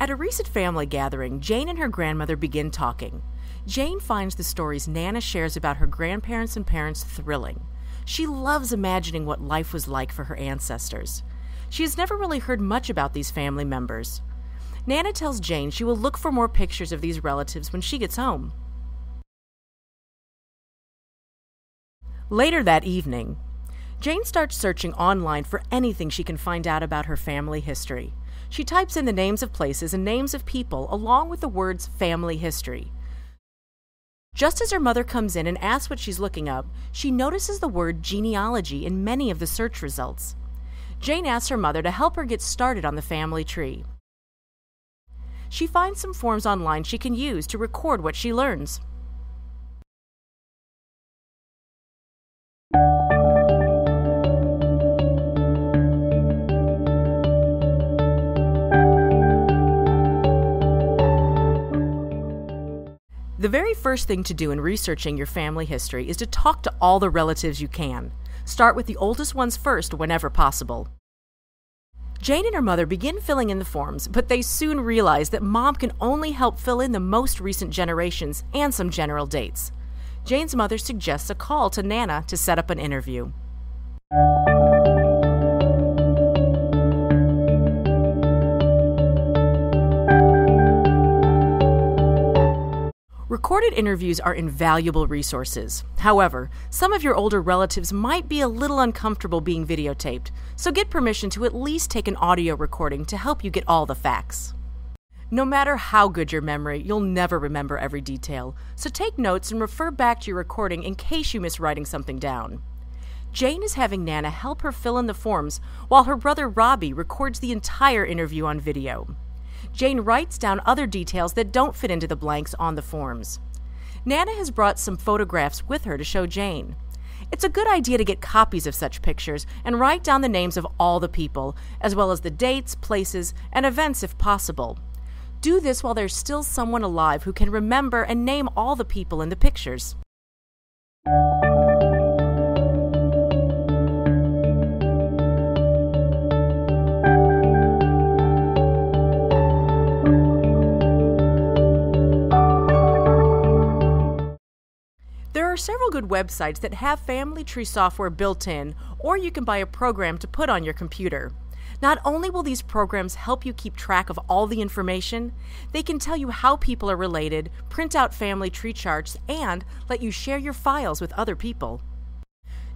At a recent family gathering, Jane and her grandmother begin talking. Jane finds the stories Nana shares about her grandparents and parents thrilling. She loves imagining what life was like for her ancestors. She has never really heard much about these family members. Nana tells Jane she will look for more pictures of these relatives when she gets home. Later that evening, Jane starts searching online for anything she can find out about her family history. She types in the names of places and names of people along with the words family history. Just as her mother comes in and asks what she's looking up, she notices the word genealogy in many of the search results. Jane asks her mother to help her get started on the family tree. She finds some forms online she can use to record what she learns. The very first thing to do in researching your family history is to talk to all the relatives you can. Start with the oldest ones first whenever possible. Jane and her mother begin filling in the forms, but they soon realize that Mom can only help fill in the most recent generations and some general dates. Jane's mother suggests a call to Nana to set up an interview. Recorded interviews are invaluable resources. However, some of your older relatives might be a little uncomfortable being videotaped, so get permission to at least take an audio recording to help you get all the facts. No matter how good your memory, you'll never remember every detail, so take notes and refer back to your recording in case you miss writing something down. Jane is having Nana help her fill in the forms while her brother Robbie records the entire interview on video. Jane writes down other details that don't fit into the blanks on the forms. Nana has brought some photographs with her to show Jane. It's a good idea to get copies of such pictures and write down the names of all the people, as well as the dates, places, and events if possible. Do this while there's still someone alive who can remember and name all the people in the pictures. There are several good websites that have family tree software built in, or you can buy a program to put on your computer. Not only will these programs help you keep track of all the information, they can tell you how people are related, print out family tree charts, and let you share your files with other people.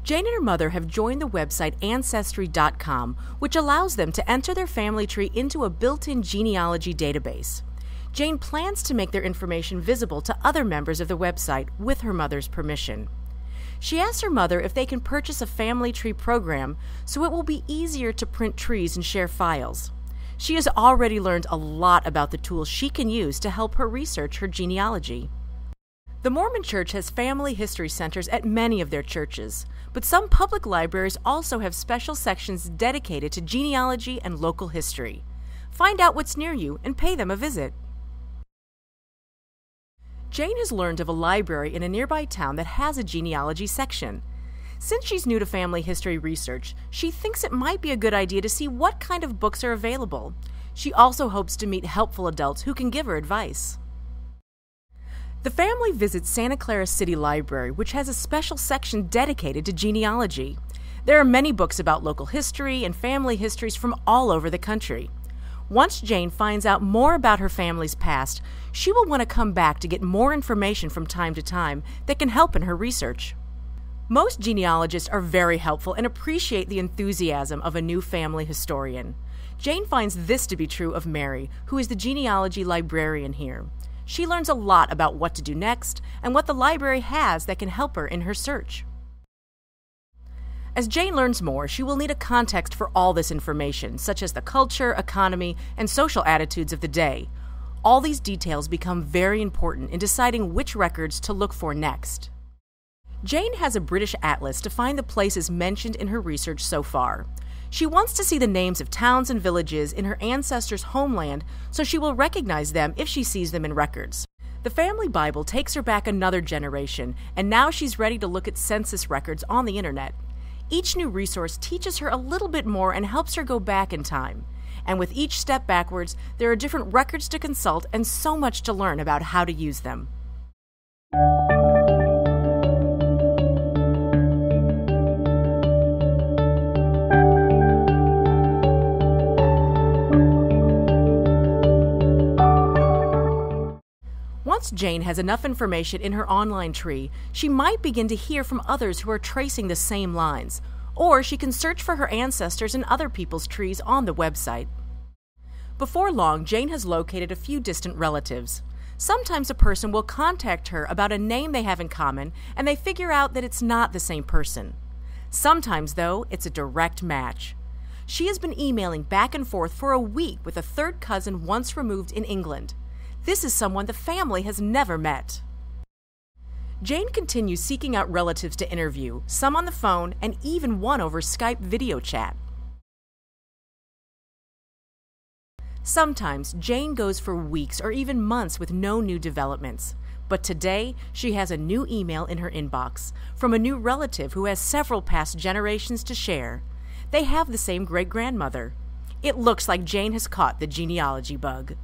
Jane and her mother have joined the website Ancestry.com, which allows them to enter their family tree into a built-in genealogy database. Jane plans to make their information visible to other members of the website with her mother's permission. She asks her mother if they can purchase a family tree program so it will be easier to print trees and share files. She has already learned a lot about the tools she can use to help her research her genealogy. The Mormon Church has family history centers at many of their churches, but some public libraries also have special sections dedicated to genealogy and local history. Find out what's near you and pay them a visit. Jane has learned of a library in a nearby town that has a genealogy section. Since she's new to family history research, she thinks it might be a good idea to see what kind of books are available. She also hopes to meet helpful adults who can give her advice. The family visits Santa Clara City Library, which has a special section dedicated to genealogy. There are many books about local history and family histories from all over the country. Once Jane finds out more about her family's past, she will want to come back to get more information from time to time that can help in her research. Most genealogists are very helpful and appreciate the enthusiasm of a new family historian. Jane finds this to be true of Mary, who is the genealogy librarian here. She learns a lot about what to do next and what the library has that can help her in her search. As Jane learns more, she will need a context for all this information, such as the culture, economy, and social attitudes of the day. All these details become very important in deciding which records to look for next. Jane has a British atlas to find the places mentioned in her research so far. She wants to see the names of towns and villages in her ancestors' homeland so she will recognize them if she sees them in records. The family Bible takes her back another generation, and now she's ready to look at census records on the internet. Each new resource teaches her a little bit more and helps her go back in time. And with each step backwards, there are different records to consult and so much to learn about how to use them. Once Jane has enough information in her online tree, she might begin to hear from others who are tracing the same lines, or she can search for her ancestors in other people's trees on the website. Before long, Jane has located a few distant relatives. Sometimes a person will contact her about a name they have in common, and they figure out that it's not the same person. Sometimes, though, it's a direct match. She has been emailing back and forth for a week with a third cousin once removed in England. This is someone the family has never met. Jane continues seeking out relatives to interview, some on the phone and even one over Skype video chat. Sometimes Jane goes for weeks or even months with no new developments. But today, she has a new email in her inbox from a new relative who has several past generations to share. They have the same great-grandmother. It looks like Jane has caught the genealogy bug.